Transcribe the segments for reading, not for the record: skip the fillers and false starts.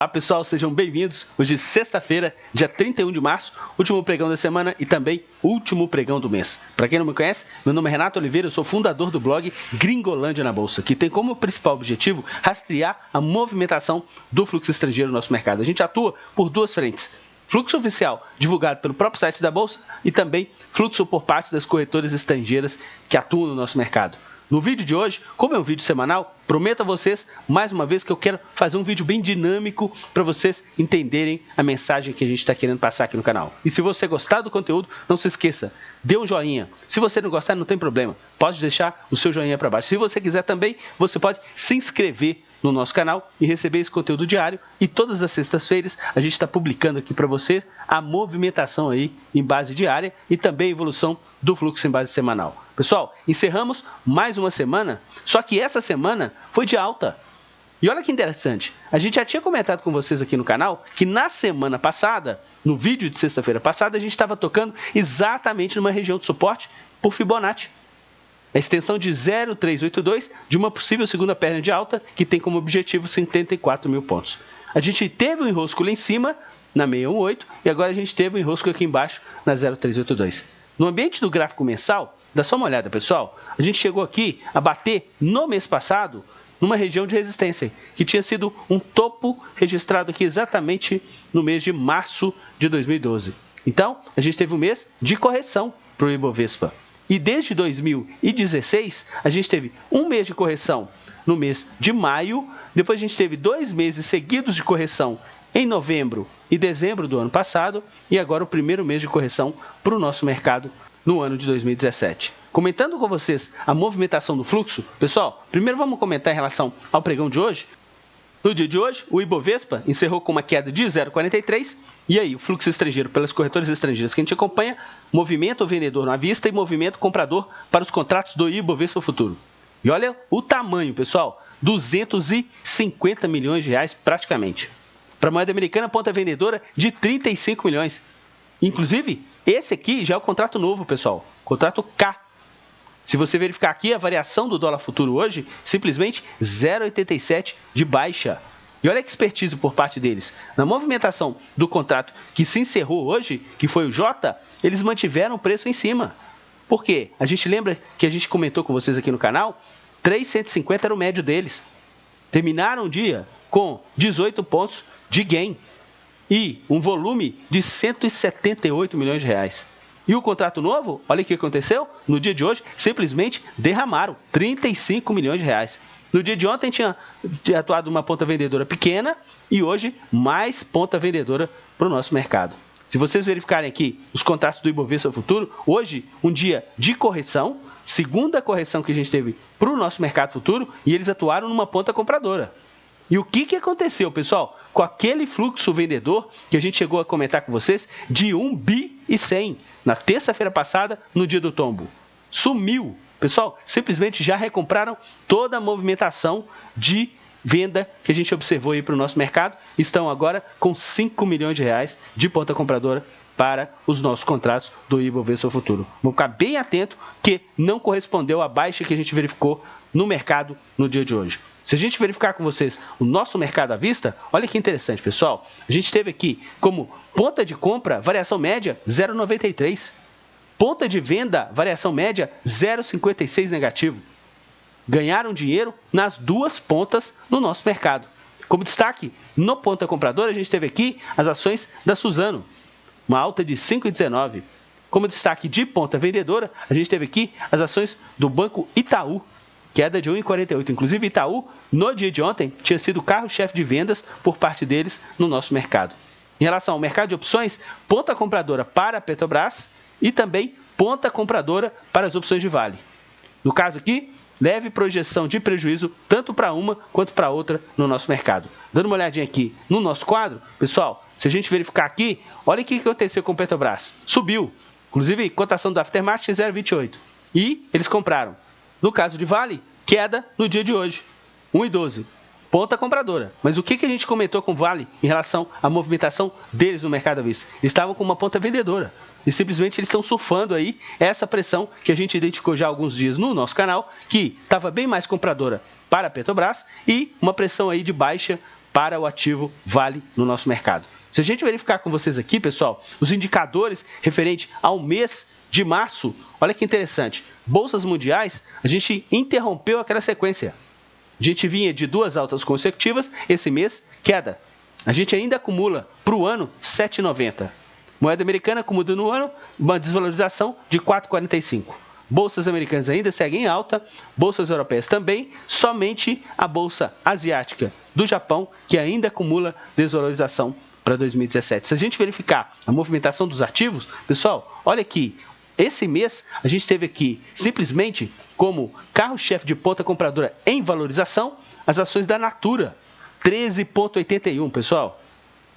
Olá pessoal, sejam bem-vindos. Hoje é sexta-feira, dia 31 de março, último pregão da semana e também último pregão do mês. Para quem não me conhece, meu nome é Renato Oliveira, eu sou fundador do blog Gringolândia na Bolsa, que tem como principal objetivo rastrear a movimentação do fluxo estrangeiro no nosso mercado. A gente atua por duas frentes: fluxo oficial, divulgado pelo próprio site da Bolsa, e também fluxo por parte das corretoras estrangeiras que atuam no nosso mercado. No vídeo de hoje, como é um vídeo semanal, prometo a vocês, mais uma vez, que eu quero fazer um vídeo bem dinâmico para vocês entenderem a mensagem que a gente está querendo passar aqui no canal. E se você gostar do conteúdo, não se esqueça, dê um joinha. Se você não gostar, não tem problema, pode deixar o seu joinha para baixo. Se você quiser também, você pode se inscrever no nosso canal e receber esse conteúdo diário. E todas as sextas-feiras a gente está publicando aqui para você a movimentação aí em base diária e também a evolução do fluxo em base semanal. Pessoal, encerramos mais uma semana, só que essa semana foi de alta. E olha que interessante, a gente já tinha comentado com vocês aqui no canal que na semana passada, no vídeo de sexta-feira passada, a gente estava tocando exatamente numa região de suporte por Fibonacci. A extensão de 0,382 de uma possível segunda perna de alta que tem como objetivo 74 mil pontos. A gente teve um enrosco lá em cima, na 618, e agora a gente teve um enrosco aqui embaixo, na 0,382. No ambiente do gráfico mensal, dá só uma olhada, pessoal, a gente chegou aqui a bater no mês passado numa região de resistência, que tinha sido um topo registrado aqui exatamente no mês de março de 2012. Então, a gente teve um mês de correção para o Ibovespa. E desde 2016, a gente teve um mês de correção no mês de maio, depois a gente teve 2 meses seguidos de correção em novembro e dezembro do ano passado, e agora o primeiro mês de correção para o nosso mercado no ano de 2017. Comentando com vocês a movimentação do fluxo, pessoal, primeiro vamos comentar em relação ao pregão de hoje. No dia de hoje, o Ibovespa encerrou com uma queda de 0,43. E aí, o fluxo estrangeiro pelas corretoras estrangeiras que a gente acompanha, movimento vendedor à vista e movimento comprador para os contratos do Ibovespa Futuro. E olha o tamanho, pessoal, 250 milhões de reais praticamente. Para a moeda americana, ponta vendedora de 35 milhões. Inclusive, esse aqui já é o contrato novo, pessoal, contrato K. Se você verificar aqui a variação do dólar futuro hoje, simplesmente 0,87 de baixa. E olha a expertise por parte deles. Na movimentação do contrato que se encerrou hoje, que foi o J, eles mantiveram o preço em cima. Por quê? A gente lembra que a gente comentou com vocês aqui no canal, 3,150 era o médio deles. Terminaram o dia com 18 pontos de gain e um volume de 178 milhões de reais. E o contrato novo, olha o que aconteceu, no dia de hoje, simplesmente derramaram 35 milhões de reais. No dia de ontem tinha atuado uma ponta vendedora pequena e hoje mais ponta vendedora para o nosso mercado. Se vocês verificarem aqui os contratos do Ibovespa Futuro, hoje um dia de correção, segunda correção que a gente teve para o nosso mercado futuro, e eles atuaram numa ponta compradora. E o que aconteceu, pessoal, com aquele fluxo vendedor que a gente chegou a comentar com vocês de 1 bi e 100 na terça-feira passada, no dia do tombo? Sumiu. Pessoal, simplesmente já recompraram toda a movimentação de venda que a gente observou aí para o nosso mercado. Estão agora com 5 milhões de reais de ponta compradora para os nossos contratos do Ibovespa Futuro. Vamos ficar bem atento que não correspondeu à baixa que a gente verificou no mercado no dia de hoje. Se a gente verificar com vocês o nosso mercado à vista, olha que interessante, pessoal. A gente teve aqui como ponta de compra, variação média 0,93. Ponta de venda, variação média 0,56 negativo. Ganharam dinheiro nas duas pontas no nosso mercado. Como destaque, no ponta compradora, a gente teve aqui as ações da Suzano, uma alta de 5,19. Como destaque de ponta vendedora, a gente teve aqui as ações do Banco Itaú, queda de 1,48. Inclusive, Itaú, no dia de ontem, tinha sido o carro-chefe de vendas por parte deles no nosso mercado. Em relação ao mercado de opções, ponta compradora para a Petrobras e também ponta compradora para as opções de Vale. No caso aqui, leve projeção de prejuízo tanto para uma quanto para outra no nosso mercado. Dando uma olhadinha aqui no nosso quadro, pessoal, se a gente verificar aqui, olha o que aconteceu com a Petrobras. Subiu. Inclusive, cotação do aftermarket é 0,28. E eles compraram. No caso de Vale, queda no dia de hoje, 1,12. Ponta compradora. Mas o que a gente comentou com Vale em relação à movimentação deles no mercado à vista? Eles estavam com uma ponta vendedora. E simplesmente eles estão surfando aí essa pressão que a gente identificou já há alguns dias no nosso canal, que estava bem mais compradora para a Petrobras e uma pressão aí de baixa para o ativo Vale no nosso mercado. Se a gente verificar com vocês aqui, pessoal, os indicadores referentes ao mês de março, olha que interessante. Bolsas mundiais, a gente interrompeu aquela sequência. A gente vinha de 2 altas consecutivas, esse mês, queda. A gente ainda acumula para o ano 7,90. Moeda americana acumula no ano uma desvalorização de 4,45. Bolsas americanas ainda seguem em alta, bolsas europeias também, somente a bolsa asiática do Japão, que ainda acumula desvalorização para 2017. Se a gente verificar a movimentação dos ativos, pessoal, olha aqui, esse mês a gente teve aqui simplesmente como carro-chefe de ponta compradora em valorização as ações da Natura, 13,81, pessoal.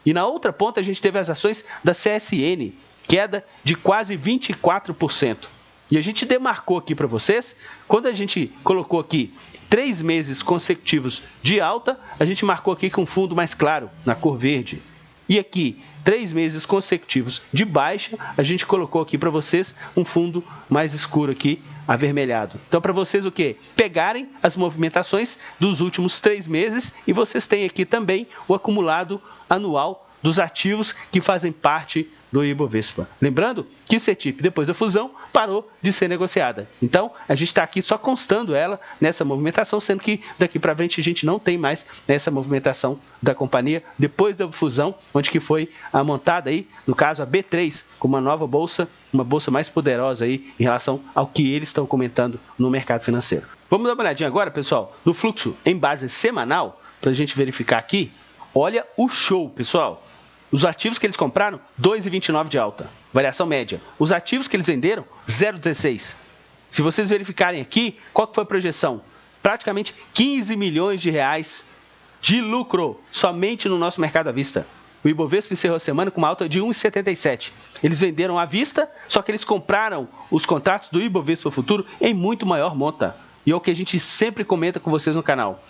E na outra ponta a gente teve as ações da CSN, queda de quase 24%. E a gente demarcou aqui para vocês, quando a gente colocou aqui 3 meses consecutivos de alta, a gente marcou aqui com um fundo mais claro, na cor verde. E aqui, 3 meses consecutivos de baixa, a gente colocou aqui para vocês um fundo mais escuro aqui, avermelhado. Então, para vocês o quê? Pegarem as movimentações dos últimos 3 meses e vocês têm aqui também o acumulado anual dos ativos que fazem parte do Ibovespa. Lembrando que CETIP, depois da fusão, parou de ser negociada. Então, a gente está aqui só constando ela nessa movimentação, sendo que daqui para frente a gente não tem mais essa movimentação da companhia depois da fusão, onde que foi montada aí, no caso, a B3, como uma nova bolsa, uma bolsa mais poderosa aí em relação ao que eles estão comentando no mercado financeiro. Vamos dar uma olhadinha agora, pessoal, no fluxo em base semanal, para a gente verificar aqui. Olha o show, pessoal. Os ativos que eles compraram, 2,29 de alta, variação média. Os ativos que eles venderam, 0,16. Se vocês verificarem aqui, qual que foi a projeção? Praticamente 15 milhões de reais de lucro somente no nosso mercado à vista. O Ibovespa encerrou a semana com uma alta de 1,77. Eles venderam à vista, só que eles compraram os contratos do Ibovespa Futuro em muito maior monta. E é o que a gente sempre comenta com vocês no canal.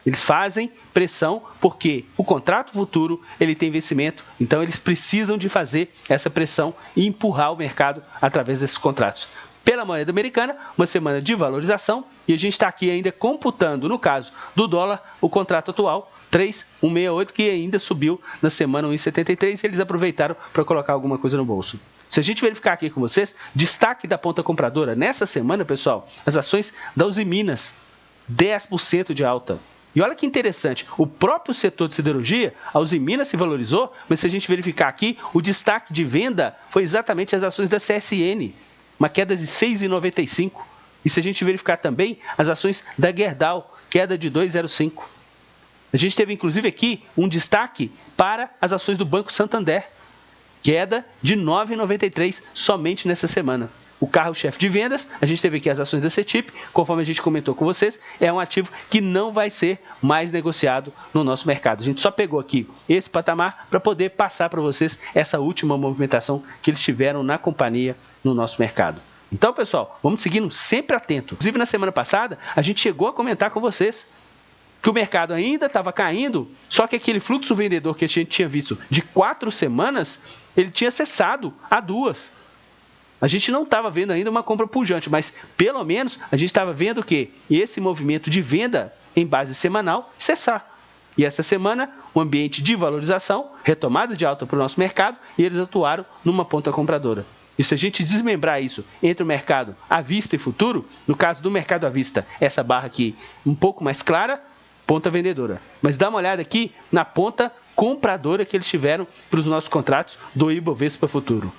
Eles fazem pressão porque o contrato futuro ele tem vencimento, então eles precisam de fazer essa pressão e empurrar o mercado através desses contratos. Pela moeda americana, uma semana de valorização e a gente está aqui ainda computando, no caso do dólar, o contrato atual, 3,168, que ainda subiu na semana 1,73 e eles aproveitaram para colocar alguma coisa no bolso. Se a gente verificar aqui com vocês, destaque da ponta compradora nessa semana, pessoal, as ações da Usiminas, 10% de alta. E olha que interessante, o próprio setor de siderurgia, a Usiminas se valorizou, mas se a gente verificar aqui, o destaque de venda foi exatamente as ações da CSN, uma queda de 6,95. E se a gente verificar também as ações da Gerdau, queda de 2,05. A gente teve inclusive aqui um destaque para as ações do Banco Santander, queda de 9,93 somente nessa semana. O carro-chefe de vendas, a gente teve aqui as ações da CETIP, conforme a gente comentou com vocês, é um ativo que não vai ser mais negociado no nosso mercado. A gente só pegou aqui esse patamar para poder passar para vocês essa última movimentação que eles tiveram na companhia no nosso mercado. Então, pessoal, vamos seguindo sempre atento. Inclusive, na semana passada, a gente chegou a comentar com vocês que o mercado ainda estava caindo, só que aquele fluxo vendedor que a gente tinha visto de 4 semanas, ele tinha cessado há 2. A gente não estava vendo ainda uma compra pujante, mas pelo menos a gente estava vendo que esse movimento de venda em base semanal cessar. E essa semana, um ambiente de valorização, retomada de alta para o nosso mercado, e eles atuaram numa ponta compradora. E se a gente desmembrar isso entre o mercado à vista e futuro, no caso do mercado à vista, essa barra aqui um pouco mais clara, ponta vendedora. Mas dá uma olhada aqui na ponta compradora que eles tiveram para os nossos contratos do Ibovespa Futuro.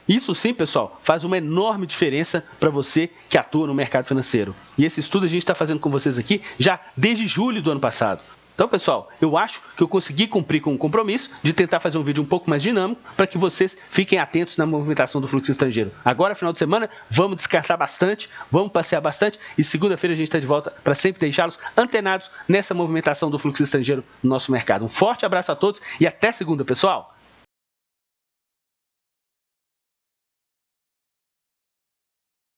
Isso sim, pessoal, faz uma enorme diferença para você que atua no mercado financeiro. E esse estudo a gente está fazendo com vocês aqui já desde julho do ano passado. Então, pessoal, eu acho que eu consegui cumprir com o compromisso de tentar fazer um vídeo um pouco mais dinâmico para que vocês fiquem atentos na movimentação do fluxo estrangeiro. Agora, final de semana, vamos descansar bastante, vamos passear bastante e segunda-feira a gente está de volta para sempre deixá-los antenados nessa movimentação do fluxo estrangeiro no nosso mercado. Um forte abraço a todos e até segunda, pessoal!